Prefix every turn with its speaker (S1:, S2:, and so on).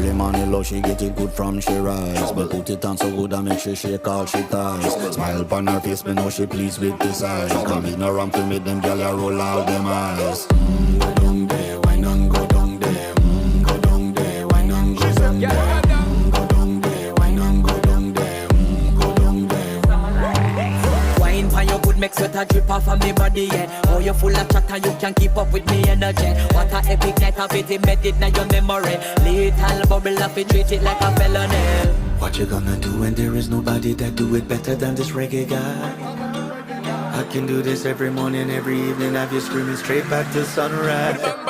S1: Early morning love, she get it good from she rise. But put it on so good I make she shake all she ties. Smile upon her face, me know she pleased with this eyes. Come in around to me, them gyal ya roll out them eyes. Go down there, why not go down there? Go down there, why not go down there? Go down there, why not go down there? Go down there.
S2: Wine for your good, make sweat a drip off of me body, yeah. Oh, you full of chatter, you can keep up with me energy. What a epic night of it, embedded in your memory. Little bubble of it, treat it like a felony.
S1: What you gonna do when there is nobody that do it better than this reggae guy? I can do this every morning, every evening, have you screaming straight back to sunrise.